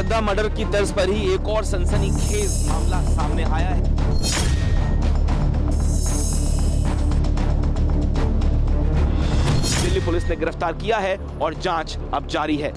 श्रद्धा murder की तर्ज पर ही एक और सनसनीखेज मामला सामने आया है। दिल्ली पुलिस ने गिरफ्तार किया है और जांच अब जारी है।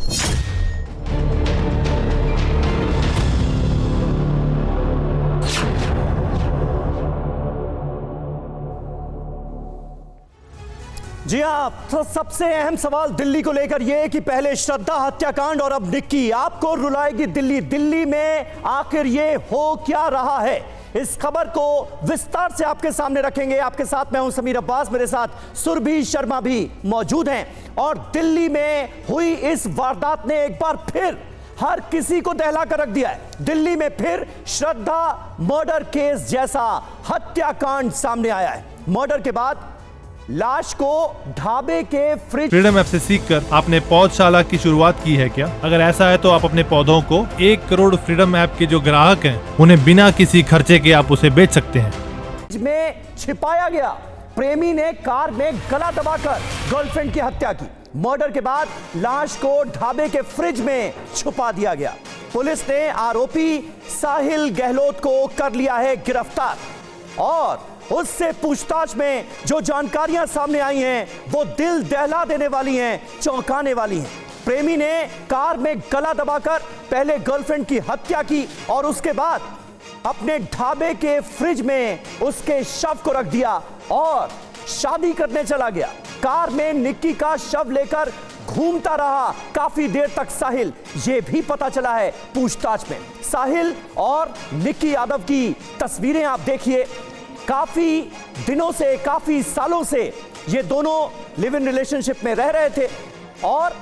जी हाँ, तो सबसे अहम सवाल दिल्ली को लेकर यह कि पहले श्रद्धा हत्याकांड और अब निक्की। आपको रुलाएगी दिल्ली। दिल्ली में आखिर ये हो क्या रहा है, इस खबर को विस्तार से आपके सामने रखेंगे। आपके साथ मैं हूं समीर अब्बास, मेरे साथ सुरभि शर्मा भी मौजूद हैं। और दिल्ली में हुई इस वारदात ने एक बार फिर हर किसी को दहला कर रख दिया है। दिल्ली में फिर श्रद्धा मर्डर केस जैसा हत्याकांड सामने आया है। मर्डर के बाद लाश को ढाबे के फ्रिज। फ्रीडम ऐप से सीखकर आपने पौधशाला की शुरुआत की है क्या? अगर ऐसा है तो आप अपने पौधों को 1 करोड़ फ्रीडम ऐप के जो ग्राहक हैं उन्हें बिना किसी खर्चे के आप उसे बेच सकते हैं। में छिपाया गया। प्रेमी ने कार में गला दबाकर गर्लफ्रेंड की हत्या की। मर्डर के बाद लाश को ढाबे के फ्रिज में छुपा दिया गया। पुलिस ने आरोपी साहिल गहलोत को कर लिया है गिरफ्तार और उससे पूछताछ में जो जानकारियां सामने आई हैं वो दिल दहला देने वाली हैं, चौंकाने वाली हैं। प्रेमी ने कार में गला दबाकर पहले गर्लफ्रेंड की हत्या की और उसके बाद अपने ढाबे के फ्रिज में उसके शव को रख दिया और शादी करने चला गया। कार में निक्की का शव लेकर घूमता रहा काफी देर तक साहिल, यह भी पता चला है पूछताछ में। साहिल और निक्की यादव की तस्वीरें आप देखिए। काफी दिनों से, काफी सालों से ये दोनों लिव इन रिलेशनशिप में रह रहे थे और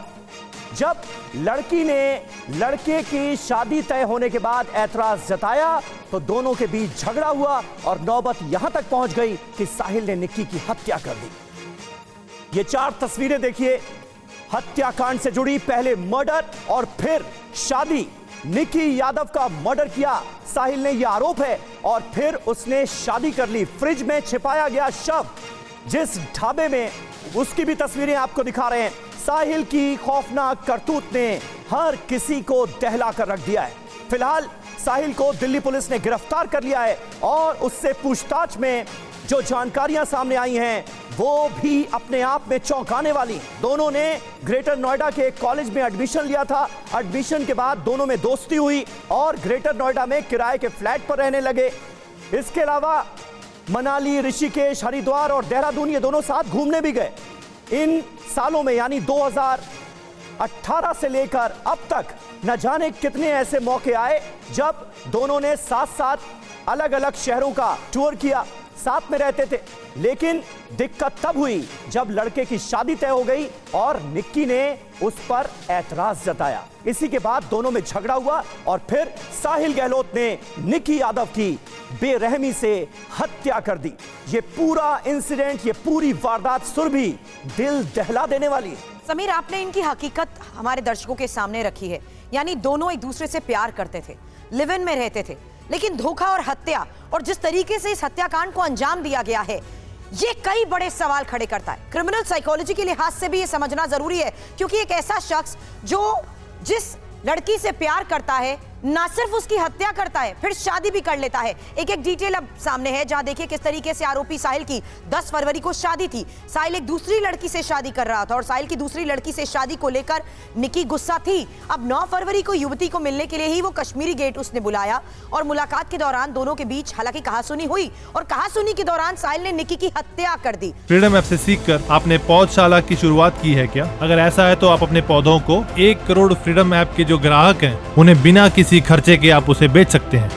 जब लड़की ने लड़के की शादी तय होने के बाद ऐतराज जताया तो दोनों के बीच झगड़ा हुआ और नौबत यहां तक पहुंच गई कि साहिल ने निक्की की हत्या कर दी। ये 4 तस्वीरें देखिए हत्याकांड से जुड़ी। पहले मर्डर और फिर शादी। निक्की यादव का मर्डर किया साहिल ने, यह आरोप है, और फिर उसने शादी कर ली। फ्रिज में छिपाया गया शव जिस ढाबे में, उसकी भी तस्वीरें आपको दिखा रहे हैं। साहिल की खौफनाक करतूत ने हर किसी को दहला कर रख दिया है। फिलहाल साहिल को दिल्ली पुलिस ने गिरफ्तार कर लिया है और उससे पूछताछ में जो जानकारियां सामने आई हैं वो भी अपने आप में चौंकाने वाली हैं। दोनों ने ग्रेटर नोएडा के कॉलेज में एडमिशन लिया था। एडमिशन के बाद दोनों में दोस्ती हुई और ग्रेटर नोएडा में किराए के फ्लैट पर रहने लगे। इसके अलावा मनाली, ऋषिकेश, हरिद्वार और देहरादून ये दोनों साथ घूमने भी गए। इन सालों में यानी 2018 से लेकर अब तक न जाने कितने ऐसे मौके आए जब दोनों ने साथ साथ अलग अलग शहरों का टूर किया, साथ में रहते थे। लेकिन दिक्कत तब हुई जब लड़के की शादी तय हो गई और निक्की ने उस पर ऐतराज जताया। इसी के बाद दोनों में झगड़ा हुआ और फिर साहिल गहलोत ने निक्की यादव की बेरहमी से हत्या कर दी। ये पूरा इंसिडेंट, ये पूरी वारदात सुरभि दिल दहला देने वाली है। समीर, आपने इनकी हकीकत हमारे दर्शकों के सामने रखी है। यानी दोनों एक दूसरे से प्यार करते थे, लिव इन में रहते थे, लेकिन धोखा और हत्या और जिस तरीके से इस हत्याकांड को अंजाम दिया गया है ये कई बड़े सवाल खड़े करता है। क्रिमिनल साइकोलॉजी के लिहाज से भी ये समझना जरूरी है क्योंकि एक ऐसा शख्स जो जिस लड़की से प्यार करता है ना सिर्फ उसकी हत्या करता है, फिर शादी भी कर लेता है। एक एक डिटेल अब सामने है जहां देखिए किस तरीके से आरोपी साहिल की 10 फरवरी को शादी थी। साहिल एक दूसरी लड़की से शादी कर रहा था और साहिल की दूसरी लड़की से शादी को लेकर निक्की गुस्सा थी। अब 9 फरवरी को युवती को मिलने के लिए ही वो कश्मीरी गेट उसने बुलाया और मुलाकात के दौरान दोनों के बीच हालांकि कहासुनी हुई और कहासुनी के दौरान साहिल ने निक्की की हत्या कर दी। फ्रीडम ऐप से सीखकर आपने पौधशाला की शुरुआत की है क्या? अगर ऐसा है तो आप अपने पौधों को 1 करोड़ फ्रीडम ऐप के जो ग्राहक हैं उन्हें बिना किसी खर्चे के आप उसे बेच सकते हैं।